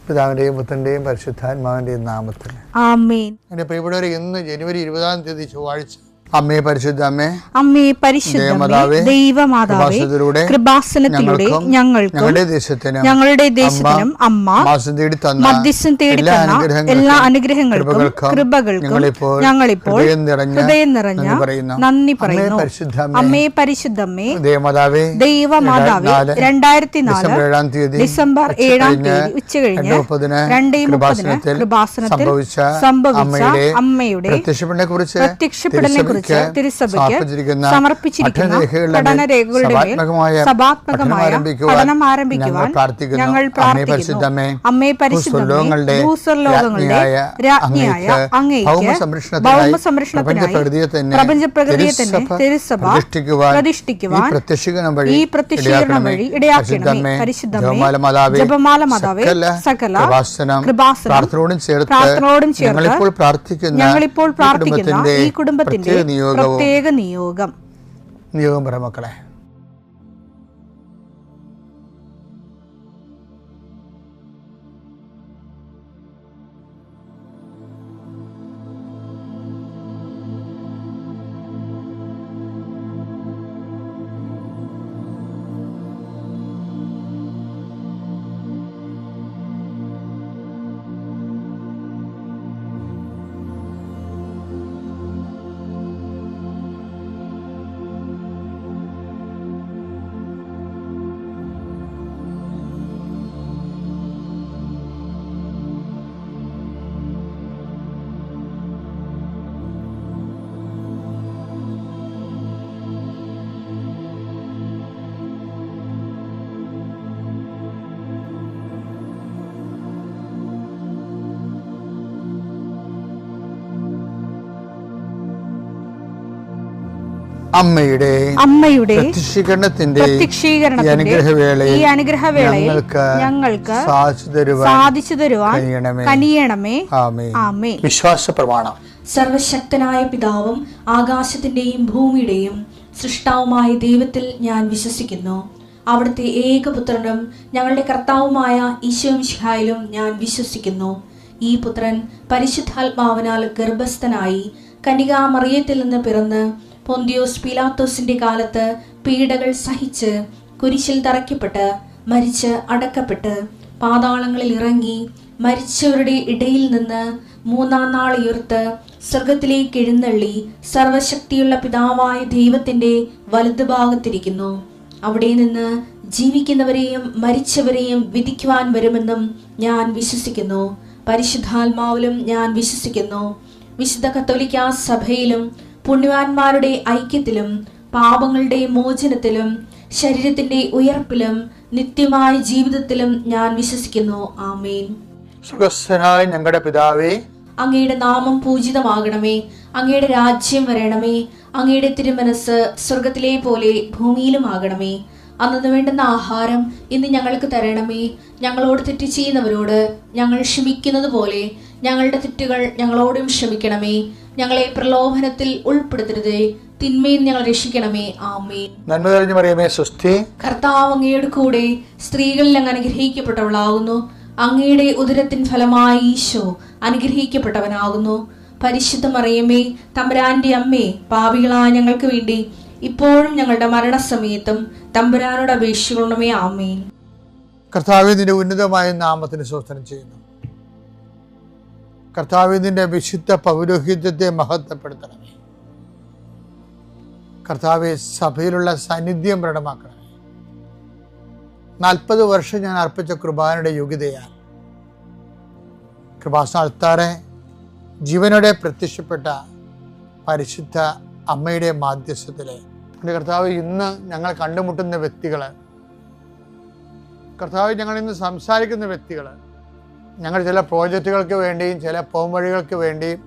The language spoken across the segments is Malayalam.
പിതാവിൻ്റെയും പുത്രൻ്റെയും പരിശുദ്ധാത്മാവിൻ്റെയും നാമത്തിൽ ആമേൻ. എൻ്റെ പ്രിയപ്പെട്ടവരെ, ഇന്ന് ജനുവരി 20 ചൊവ്വാഴ്ച. അമ്മേ പരിശുദ്ധ അമ്മേ, അമ്മേ പരിശുദ്ധമേ, ദൈവമാതാവേ, കൃപാസനത്തിലൂടെ ഞങ്ങളുടെ ദേശത്തിനും അമ്മ മധ്യസ്ഥം തേടി തന്ന എല്ലാ അനുഗ്രഹങ്ങൾക്കും കൃപകൾക്കും ഞങ്ങളിപ്പോൾ ഹൃദയം നിറഞ്ഞ നന്ദി പറയുന്നു. അമ്മേ പരിശുദ്ധമേ, ദൈവമാതാവേ, 2004 ഡിസംബർ 7 ഉച്ചകഴിഞ്ഞ് 2:30 കൃപാസനത്തിൽ സംഭവിച്ച അമ്മയുടെ പ്രത്യക്ഷപ്പെടലിനെ കുറിച്ച് തിരുസഭയ്ക്ക് സമർപ്പിച്ചിരിക്കുന്ന പഠനരേഖകളുടെ സഭാത്മകമായ പഠനം ആരംഭിക്കുവാൻ ഞങ്ങൾ പ്രാർത്ഥിക്കുന്നു. അമ്മേ പരിശുദ്ധമേ, ഭൂസ്വർലോകങ്ങളുടെ രാജ്ഞിയായ അങ്ങേയ്ക്ക് ഭൗമസംരക്ഷണത്തിനായി പ്രപഞ്ചപ്രകൃതിയെ തന്നെ തിരുസഭ പ്രതിഷ്ഠിക്കുവാൻ ഈ പ്രത്യക്ഷീകരണം വഴി ഇടയാക്കണമേ. പരിശുദ്ധമേ, ജപമാല മാതാവേ, സകല കൃപാസനം പ്രാർത്ഥനയോടും ചേർത്ത് ഞങ്ങളിപ്പോൾ പ്രാർത്ഥിക്കുന്ന ഈ കുടുംബത്തിന്റെ പ്രത്യേക നിയോഗം പറ മക്കളെ. അമ്മയുടെ പ്രത്യക്ഷീകരണത്തിന്റെ ഈ അനുഗ്രഹവേളയിൽ ഞങ്ങൾക്ക് സാധിച്ചു തരുവാൻ കനിയണമേ. ആമേൻ. വിശ്വാസ പ്രമാണം. സർവശക്തനായ പിതാവും ആകാശത്തിന്റെയും ഭൂമിയുടെയും സൃഷ്ടാവുമായ ദൈവത്തിൽ ഞാൻ വിശ്വസിക്കുന്നു. അവിടുത്തെ ഏകപുത്രനും ഞങ്ങളുടെ കർത്താവുമായ ഈശോമിശിഹായിലും ഞാൻ വിശ്വസിക്കുന്നു. ഈ പുത്രൻ പരിശുദ്ധാത്മാവിനാൽ ഗർഭസ്ഥനായി കന്യകാമറിയത്തിൽ നിന്ന് പിറന്ന് പൊന്തിയോസ് പീലാത്തോസിന്റെ കാലത്ത് പീഡകൾ സഹിച്ച് കുരിശിൽ തറയ്ക്കപ്പെട്ട് മരിച്ച് അടക്കപ്പെട്ട് പാതാളങ്ങളിൽ ഇറങ്ങി മരിച്ചവരുടെ ഇടയിൽ നിന്ന് 3-ാം നാൾ ഉയർത്ത് സ്വർഗത്തിലേക്ക് എഴുന്നള്ളി സർവശക്തിയുള്ള പിതാവായ ദൈവത്തിന്റെ വലതുഭാഗത്തിരിക്കുന്നു. അവിടെ നിന്ന് ജീവിക്കുന്നവരെയും മരിച്ചവരെയും വിധിക്കുവാൻ വരുമെന്നും ഞാൻ വിശ്വസിക്കുന്നു. പരിശുദ്ധാത്മാവിലും ഞാൻ വിശ്വസിക്കുന്നു. വിശുദ്ധ കത്തോലിക്കാ സഭയിലും പുണ്യവാന്മാരുടെ ഐക്യത്തിലും പാപങ്ങളുടെ മോചനത്തിലും ശരീരത്തിന്റെ ഉയർപ്പിലും നിത്യമായ ജീവിതത്തിലും ഞാൻ വിശ്വസിക്കുന്നു. ആമേൻ. സ്വർഗ്ഗസ്ഥനായ ഞങ്ങളുടെ പിതാവേ, അങ്ങയുടെ നാമം പൂജിതമാകണമേ. അങ്ങയുടെ രാജ്യം വരണമേ. അങ്ങയുടെ തിരുമനസ് സ്വർഗത്തിലെ പോലെ ഭൂമിയിലും ആകണമേ. അന്നു വേണ്ടുന്ന ആഹാരം ഇന്ന് ഞങ്ങൾക്ക് തരണമേ. ഞങ്ങളോട് തെറ്റ് ചെയ്യുന്നവരോട് ഞങ്ങൾ ക്ഷമിക്കുന്നത് പോലെ ഞങ്ങളുടെ തെറ്റുകൾ ഞങ്ങളോടും ക്ഷമിക്കണമേ. ഞങ്ങളെ പ്രലോഭനത്തിൽ ഉൾപ്പെടുത്തരുതേ, തിന്മയിൽ ഞങ്ങൾ രക്ഷിക്കണമേ. ആമേൻ. നന്മ നിറഞ്ഞ മറിയമേ, സ്വസ്തി. കർത്താവ് അങ്ങയുടെ കൂടെ സ്ത്രീകളിൽ അങ്ങ് അനുഗ്രഹിക്കപ്പെട്ടവളാകുന്നു. അങ്ങയുടെ ഉദരത്തിൻ ഫലമായി ഈശോ അനുഗ്രഹിക്കപ്പെട്ടവനാകുന്നു. പരിശുദ്ധ മറിയമേ, തമ്പുരാന്റെ അമ്മേ, പാപികളായ ഞങ്ങൾക്ക് വേണ്ടി ഇപ്പോഴും ഞങ്ങളുടെ മരണസമയത്തും തമ്പുരാനോട് അപേക്ഷിക്കണമേ. ആമേൻ. കർത്താവേ, നിന്റെ ഉന്നതമായ നാമത്തിന് സ്തോത്രം ചെയ്യുന്നു. കർത്താവേ, നിന്റെ വിശുദ്ധ പൗരോഹിത്യത്തെ മഹത്വപ്പെടുത്തണമേ. കർത്താവേ, സഭയിലുള്ള സാന്നിധ്യം പ്രകടമാക്കണമേ. 40 വർഷം ഞാൻ അർപ്പിച്ച കൃപാനയുടെ യോഗ്യതയാൽ കൃപാസ്ഥാനത്താറെ ജീവനോടെ പ്രത്യക്ഷപ്പെട്ട പരിശുദ്ധ അമ്മയുടെ മാധ്യസ്ഥത്തിലെ കർത്താവ്, ഇന്ന് ഞങ്ങൾ കണ്ടുമുട്ടുന്ന വ്യക്തികൾ, കർത്താവ്, ഞങ്ങൾ ഇന്ന് സംസാരിക്കുന്ന വ്യക്തികൾ, ഞങ്ങൾ ചില പ്രോജക്റ്റുകൾക്ക് വേണ്ടിയും ചില പോംവഴികൾക്ക് വേണ്ടിയും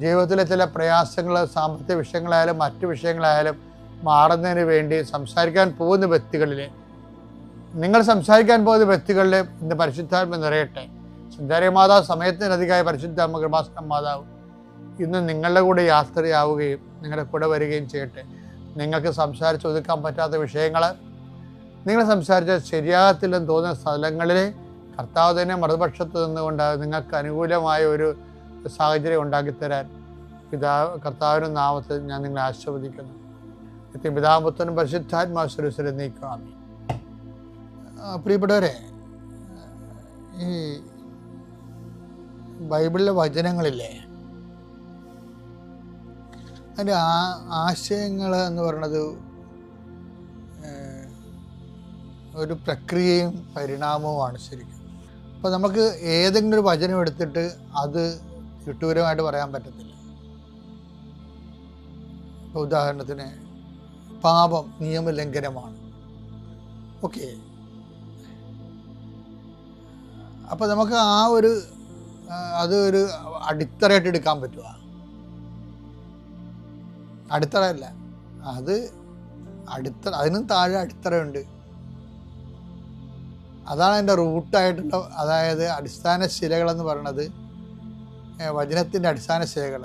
ജീവിതത്തിലെ ചില പ്രയാസങ്ങൾ, സാമ്പത്തിക വിഷയങ്ങളായാലും മറ്റു വിഷയങ്ങളായാലും മാറുന്നതിന് വേണ്ടി സംസാരിക്കാൻ പോകുന്ന വ്യക്തികളിൽ, നിങ്ങൾ സംസാരിക്കാൻ പോകുന്ന വ്യക്തികളിൽ ഇന്ന് പരിശുദ്ധാത്മ നിറയട്ടെ. സഞ്ചാരി മാതാവ്, സമയത്തിനധികമായ പരിശുദ്ധ അമ്മ കൃപാസന മാതാവ് ഇന്ന് നിങ്ങളുടെ കൂടെ യാത്രയാവുകയും നിങ്ങളുടെ കൂടെ വരികയും ചെയ്യട്ടെ. നിങ്ങൾക്ക് സംസാരിച്ച് ഒതുക്കാൻ പറ്റാത്ത വിഷയങ്ങൾ, നിങ്ങൾ സംസാരിച്ച ശരിയാകത്തില്ലെന്ന് തോന്നുന്ന സ്ഥലങ്ങളിൽ കർത്താവ് തന്നെ മറുപക്ഷത്ത് നിന്നുകൊണ്ട് നിങ്ങൾക്ക് അനുകൂലമായ ഒരു സാഹചര്യം ഉണ്ടാക്കിത്തരാൻ കർത്താവിൻ്റെ നാമത്തിൽ ഞാൻ നിങ്ങളെ ആശീർവദിക്കുന്നു. പിതാപുത്രനും പരിശുദ്ധാത്മാസുരസ്വരം നീക്കാം. പ്രിയപ്പെട്ടവരെ, ഈ ബൈബിളിലെ വചനങ്ങളില്ലേ, അതിൻ്റെ ആശയങ്ങൾ എന്ന് പറയുന്നത് ഒരു പ്രക്രിയയും പരിണാമവുമാണ് ശരിക്കും. അപ്പോൾ നമുക്ക് ഏതെങ്കിലും ഒരു വചനം എടുത്തിട്ട് അത് ചുട്ടൂരമായിട്ട് പറയാൻ പറ്റത്തില്ല. ഇപ്പോൾ ഉദാഹരണത്തിന് പാപം നിയമലംഘനമാണ്. ഓക്കെ, അപ്പോൾ നമുക്ക് അതൊരു അടിത്തറയായിട്ട് എടുക്കാൻ പറ്റുക? അടിത്തറയല്ല, അതിനും താഴെ അടിത്തറയുണ്ട്. അതാണ് അതിൻ്റെ റൂട്ടായിട്ടുള്ള, അതായത് അടിസ്ഥാന ശിലകളെന്ന് പറയുന്നത്, വചനത്തിൻ്റെ അടിസ്ഥാന ശിലകൾ.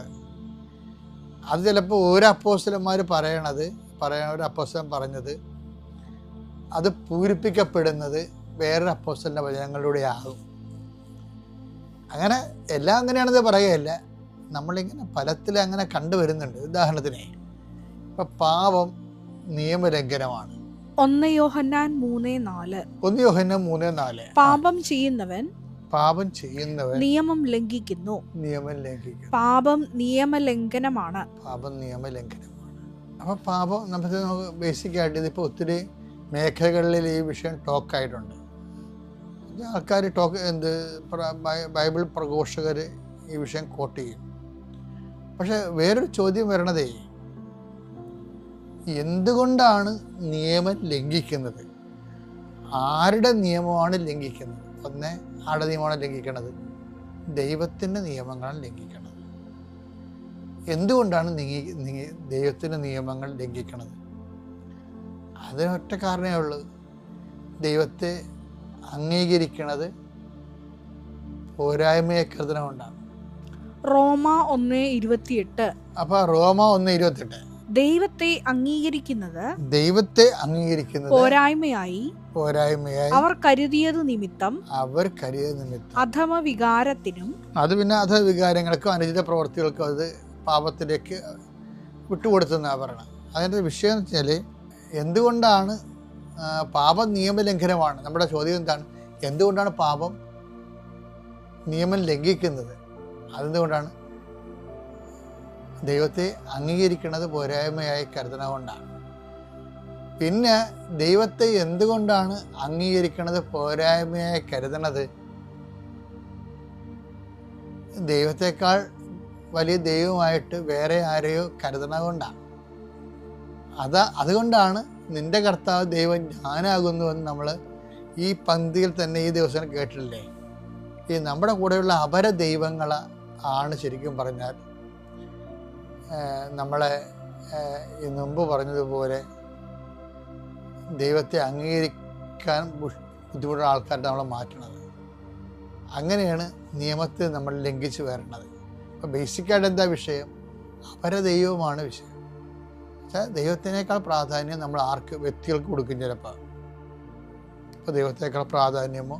അത് ചിലപ്പോൾ ഒരു അപ്പോസ്തലന്മാർ ഒരു അപ്പോസ്തലൻ പറഞ്ഞത് അത് പൂരിപ്പിക്കപ്പെടുന്നത് വേറൊരു അപ്പോസ്തലൻ്റെ വചനങ്ങളിലൂടെ ആകും. അങ്ങനെ എല്ലാം അങ്ങനെയാണെന്ന് പറയുകയല്ല, നമ്മളിങ്ങനെ ഫലത്തിൽ അങ്ങനെ കണ്ടുവരുന്നുണ്ട്. ഉദാഹരണത്തിന് ഇപ്പം പാപം നിയമലംഘനമാണ്. 1 യോഹന്നാൻ 3:4 പാപം ചെയ്യുന്നവൻ നിയമം ലംഘിക്കുന്നു. പാപം നിയമലംഘനമാണ്. അപ്പം പാപം നമുക്ക് ബേസിക്കായിട്ട് ഇതിപ്പോൾ ഒത്തിരി മേഖലകളിൽ ഈ വിഷയം ടോക്കായിട്ടുണ്ട്. ആൾക്കാർ ബൈബിൾ പ്രഘോഷകർ ഈ വിഷയം കോട്ട് ചെയ്യും. പക്ഷെ വേറൊരു ചോദ്യം വരണതേ, എന്തുകൊണ്ടാണ് നിയമം ലംഘിക്കുന്നത്? ആരുടെ നിയമമാണ് ലംഘിക്കുന്നത്? ആരുടെ നിയമമാണ് ലംഘിക്കുന്നത്? ദൈവത്തിൻ്റെ നിയമങ്ങളാണ് ലംഘിക്കുന്നത്. എന്തുകൊണ്ടാണ് ദൈവത്തിൻ്റെ നിയമങ്ങൾ ലംഘിക്കുന്നത്? അതിനൊറ്റ കാരണമേ ഉള്ളൂ, ദൈവത്തെ അംഗീകരിക്കുന്നത് പോരായ്മയെ കരുതണം കൊണ്ടാണ്. റോമ 1:28. അപ്പൊ റോമ 1:28 ദൈവത്തെ അംഗീകരിക്കുന്നത് പോരായ്മയായി അവർ കരുതിയത് നിമിത്തം അധമ വികാരത്തിനും, അത് പിന്നെ അധവികാരങ്ങൾക്കും അനുചിത പ്രവർത്തികൾക്കും അത് പാപത്തിലേക്ക് വിട്ടുകൊടുത്തെന്നാണ് പറയണം. അതിൻ്റെ വിഷയം എന്ന് വെച്ചാൽ, എന്തുകൊണ്ടാണ് പാപം നിയമലംഘനമാണ്? നമ്മുടെ ചോദ്യം എന്താണ്? എന്തുകൊണ്ടാണ് പാപം നിയമം ലംഘിക്കുന്നത്? അതെന്തുകൊണ്ടാണ്? ദൈവത്തെ അംഗീകരിക്കുന്നത് പോരായ്മയായി കരുതണ കൊണ്ടാണ്. പിന്നെ ദൈവത്തെ എന്തുകൊണ്ടാണ് അംഗീകരിക്കുന്നത് പോരായ്മയായി കരുതണത്? ദൈവത്തെക്കാൾ വലിയ ദൈവമായിട്ട് വേറെ ആരെയോ കരുതണ കൊണ്ടാണ്. അതുകൊണ്ടാണ് നിന്റെ കർത്താവ് ദൈവം ഞാനാകുന്നുവെന്ന് നമ്മൾ ഈ പന്തിയിൽ തന്നെ ഈ ദിവസം കേട്ടിട്ടില്ലേ? ഈ നമ്മുടെ കൂടെയുള്ള അപര ദൈവങ്ങൾ ആണ് ശരിക്കും പറഞ്ഞാൽ നമ്മളെ മുമ്പ് പറഞ്ഞതുപോലെ ദൈവത്തെ അംഗീകരിക്കാൻ ബുദ്ധിമുട്ടുള്ള ആൾക്കാരുടെ നമ്മളെ മാറ്റണത്. അങ്ങനെയാണ് നിയമത്തെ നമ്മൾ ലംഘിച്ച് വരണത്. അപ്പോൾ ബേസിക്കായിട്ട് എന്താ വിഷയം? അപര ദൈവമാണ് വിഷയം. പക്ഷേ ദൈവത്തിനേക്കാൾ പ്രാധാന്യം നമ്മൾ വ്യക്തികൾക്ക് കൊടുക്കും ചിലപ്പോൾ. അപ്പോൾ ദൈവത്തേക്കാൾ പ്രാധാന്യമോ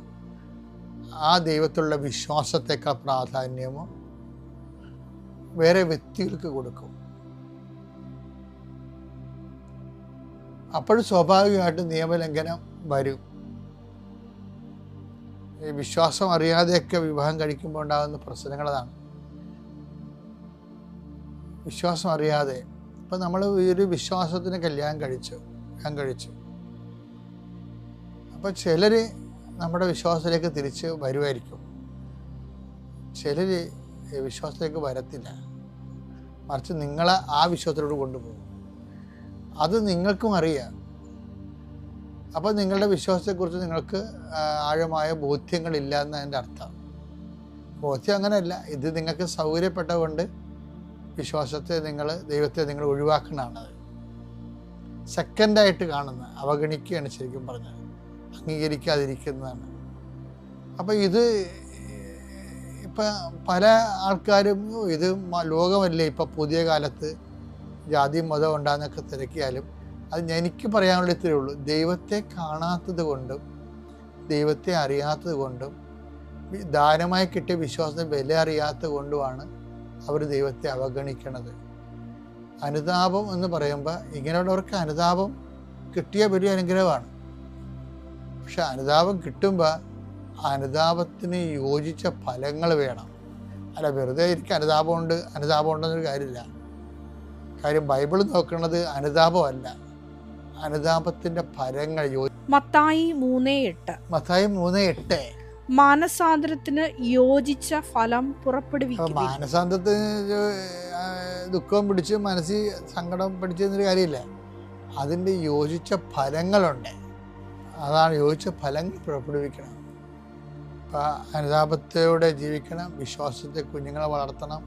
ആ ദൈവത്തിലുള്ള വിശ്വാസത്തേക്കാൾ പ്രാധാന്യമോ വേറെ വ്യക്തികൾക്ക് കൊടുക്കും. അപ്പോഴും സ്വാഭാവികമായിട്ടും നിയമലംഘനം വരും. ഈ വിശ്വാസം അറിയാതെയൊക്കെ വിവാഹം കഴിക്കുമ്പോൾ ഉണ്ടാകുന്ന പ്രശ്നങ്ങളതാണ്. വിശ്വാസം അറിയാതെ ഇപ്പം നമ്മൾ ഒരു വിശ്വാസത്തിന് കല്യാണം കഴിച്ചു. അപ്പോൾ ചിലർ നമ്മുടെ വിശ്വാസത്തിലേക്ക് തിരിച്ച് വരുമായിരിക്കും, ചിലർ വിശ്വാസത്തിലേക്ക് വരത്തില്ല. മറിച്ച് നിങ്ങളെ ആ വിശ്വാസത്തിലോട്ട് കൊണ്ടുപോകും. അത് നിങ്ങൾക്കും അറിയാം. അപ്പോൾ നിങ്ങളുടെ വിശ്വാസത്തെക്കുറിച്ച് നിങ്ങൾക്ക് ആഴമായ ബോധ്യങ്ങളില്ല എന്നതിൻ്റെ അർത്ഥം. ബോധ്യം അങ്ങനെയല്ല, ഇത് നിങ്ങൾക്ക് സൗകര്യപ്പെട്ട കൊണ്ട് ദൈവത്തെ നിങ്ങൾ ഒഴിവാക്കണതാണ്. സെക്കൻഡായിട്ട് കാണുന്ന അവഗണിക്കുകയാണ് ശരിക്കും പറഞ്ഞാൽ, അംഗീകരിക്കാതിരിക്കുന്നതാണ്. അപ്പം ഇപ്പം പല ആൾക്കാരും ഇത് ലോകമല്ലേ ഇപ്പം പുതിയ കാലത്ത് ജാതി മതം ഉണ്ടാകുന്നൊക്കെ തിരക്കിയാലും അത് എനിക്ക് പറയാനുള്ള ഇത്രയേ ഉള്ളൂ. ദൈവത്തെ കാണാത്തത് കൊണ്ടും ദൈവത്തെ അറിയാത്തത് കൊണ്ടും ദാനമായി കിട്ടിയ വിശ്വാസത്തിന് വില അറിയാത്ത കൊണ്ടുമാണ് അവർ ദൈവത്തെ അവഗണിക്കണത്. അനുതാപം എന്ന് പറയുമ്പോൾ ഇങ്ങനെയുള്ളവർക്ക് അനുതാപം കിട്ടിയ വലിയ അനുഗ്രഹമാണ്. പക്ഷെ അനുതാപം കിട്ടുമ്പോൾ അനുതാപത്തിന് യോജിച്ച ഫലങ്ങൾ വേണം. അല്ല വെറുതെ എനിക്ക് അനുതാപം ഉണ്ടെന്നൊരു കാര്യമില്ല. കാര്യം ബൈബിൾ നോക്കുന്നത് അനുതാപമല്ല, അനുതാപത്തിന്റെ ഫലങ്ങൾ. മത്തായി 3:8 മാനസാന്തരത്തിന് യോജിച്ച ഫലം പുറപ്പെടുവിക്കും. മാനസാന്തരത്തിന് ദുഃഖം പിടിച്ച് മനസ്സിൽ സങ്കടം പിടിച്ചെന്നൊരു കാര്യമില്ല, അതിൻ്റെ യോജിച്ച ഫലങ്ങളുണ്ട്. അതാണ് യോജിച്ച ഫലങ്ങൾ പുറപ്പെടുവിക്കണം. അപ്പം അനുതാപത്തോടെ ജീവിക്കണം, വിശ്വാസത്തെ കുഞ്ഞുങ്ങളെ വളർത്തണം,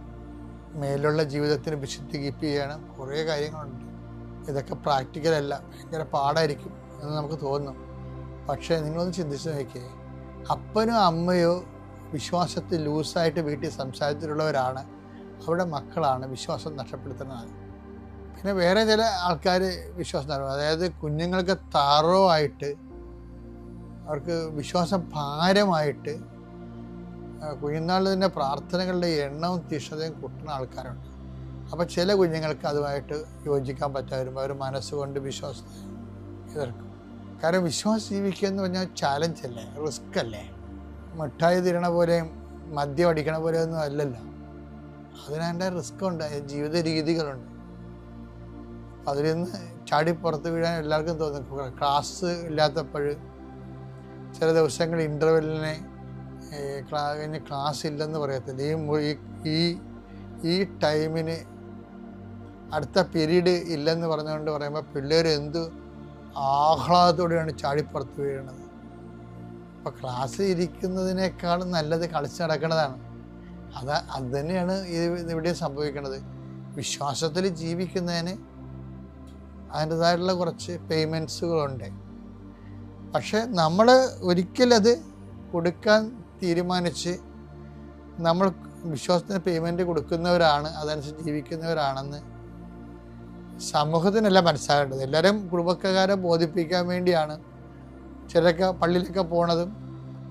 മേലുള്ള ജീവിതത്തിന് വിശുദ്ധി കീപ്പ് ചെയ്യണം. കുറേ കാര്യങ്ങളുണ്ട്. ഇതൊക്കെ പ്രാക്ടിക്കലല്ല, ഭയങ്കര പാടായിരിക്കും എന്ന് നമുക്ക് തോന്നും. പക്ഷേ നിങ്ങളൊന്ന് ചിന്തിച്ച് നോക്കിയേ, അപ്പനോ അമ്മയോ വിശ്വാസത്തിൽ ലൂസായിട്ട് വീട്ടിൽ സംസാരിച്ചിട്ടുള്ളവരാണ് അവരുടെ മക്കളാണ് വിശ്വാസം നഷ്ടപ്പെടുത്തുന്നത്. പിന്നെ വേറെ ചില ആൾക്കാർ വിശ്വാസം നടത്തും, അതായത് കുഞ്ഞുങ്ങൾക്ക് താറോവായിട്ട് അവർക്ക് വിശ്വാസം ഭാരമായിട്ട് കുഞ്ഞുനാളിൽ തന്നെ പ്രാർത്ഥനകളുടെ എണ്ണവും തീഷ്ണതയും കൂട്ടുന്ന ആൾക്കാരുണ്ട്. അപ്പോൾ ചില കുഞ്ഞുങ്ങൾക്ക് അതുമായിട്ട് യോജിക്കാൻ പറ്റാതിരുമ്പോൾ അവർ മനസ്സുകൊണ്ട് വിശ്വാസത്തെ എതിർക്കും. കാരണം വിശ്വാസം ജീവിക്കുക എന്ന് പറഞ്ഞാൽ ചാലഞ്ചല്ലേ, റിസ്ക് അല്ലേ. മിഠായി തിരണ പോലെയും മദ്യം അടിക്കണ പോലെ ഒന്നും അല്ലല്ലോ. അതിനതിൻ്റെ റിസ്ക് ഉണ്ട്, ജീവിത രീതികളുണ്ട്. അതിൽ നിന്ന് ചാടി പുറത്ത് വീഴാൻ എല്ലാവർക്കും തോന്നും. ക്ലാസ് ഇല്ലാത്തപ്പോൾ ചില ദിവസങ്ങൾ ഇൻ്റർവെല്ലിനെ കഴിഞ്ഞ് ക്ലാസ് ഇല്ലെന്ന് പറയത്തില്ല. ഈ ടൈമിന് അടുത്ത പീരീഡ് ഇല്ലെന്ന് പറഞ്ഞുകൊണ്ട് പറയുമ്പോൾ പിള്ളേർ എന്ത് ആഹ്ലാദത്തോടെയാണ് ചാടിപ്പുറത്ത് വീഴുന്നത്. അപ്പോൾ ക്ലാസ് ഇരിക്കുന്നതിനേക്കാളും നല്ലത് കളിച്ച് നടക്കുന്നതാണ്. അത് തന്നെയാണ് ഇവിടെ സംഭവിക്കുന്നത്. വിശ്വാസത്തിൽ ജീവിക്കുന്നതിന് അതിൻ്റെതായിട്ടുള്ള കുറച്ച് പേയ്മെൻറ്റ്സുകളുണ്ട്. പക്ഷെ നമ്മൾ ഒരിക്കലത് കൊടുക്കാൻ തീരുമാനിച്ച് നമ്മൾ വിശ്വാസത്തിന് പേയ്മെൻറ്റ് കൊടുക്കുന്നവരാണ്, അതനുസരിച്ച് ജീവിക്കുന്നവരാണെന്ന് സമൂഹത്തിനല്ല മനസ്സിലാകേണ്ടത്. എല്ലാവരും കുടുംബക്കാരെ ബോധിപ്പിക്കാൻ വേണ്ടിയാണ് ചിലരൊക്കെ പള്ളിയിലൊക്കെ പോണതും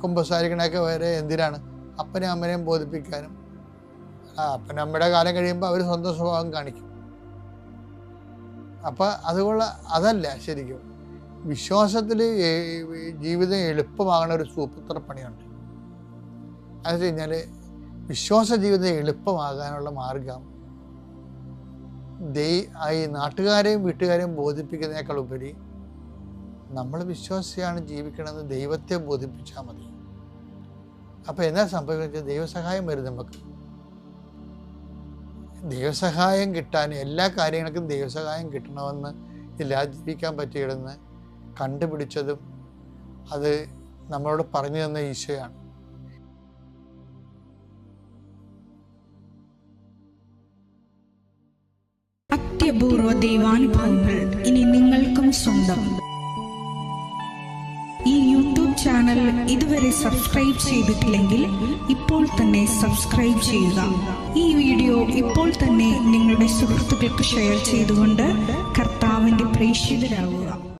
കുമ്പസാരിക്കണൊക്കെ വരെ എന്തിനാണ്? അപ്പനെയും അമ്മനെയും ബോധിപ്പിക്കാനും. അപ്പനും അമ്മയുടെ കാലം കഴിയുമ്പോൾ അവർ സ്വന്തം സ്വഭാവം കാണിക്കും. അപ്പം അതുകൊണ്ട് അതല്ല ശരിക്കും വിശ്വാസത്തിൽ ജീവിതം എളുപ്പമാകുന്ന ഒരു സൂപ്പർ പണിയുണ്ട്. അത് വെച്ച് കഴിഞ്ഞാൽ വിശ്വാസ ജീവിതം എളുപ്പമാകാനുള്ള മാർഗം ഈ നാട്ടുകാരെയും വീട്ടുകാരെയും ബോധിപ്പിക്കുന്നതിനേക്കാൾ ഉപരി നമ്മൾ വിശ്വാസിയാണ് ജീവിക്കണമെന്ന് ദൈവത്തെ ബോധിപ്പിച്ചാൽ മതി. അപ്പോൾ എന്താ സംഭവിക്കുന്നത്? ദൈവസഹായം വരും. നമുക്ക് ദൈവസഹായം കിട്ടാൻ എല്ലാ കാര്യങ്ങൾക്കും ദൈവസഹായം കിട്ടണമെന്ന് ഇല്ലാതെ ജീവിക്കാൻ പറ്റിയിടുന്ന് കണ്ടുപിടിച്ചതും അത് നമ്മളോട് പറഞ്ഞു തന്ന ഈശോയാണ്. അത്യപൂർവ ദൈവാനുഭവങ്ങൾ ഇനി നിങ്ങൾക്കും സ്വന്തം. ഈ യൂട്യൂബ് ചാനൽ ഇതുവരെ സബ്സ്ക്രൈബ് ചെയ്തിട്ടില്ലെങ്കിൽ ഇപ്പോൾ തന്നെ സബ്സ്ക്രൈബ് ചെയ്യുക. ഈ വീഡിയോ ഇപ്പോൾ തന്നെ നിങ്ങളുടെ സുഹൃത്തുക്കൾക്ക് ഷെയർ ചെയ്തുകൊണ്ട് കർത്താവിൻ്റെ പ്രേക്ഷിതരാകുക.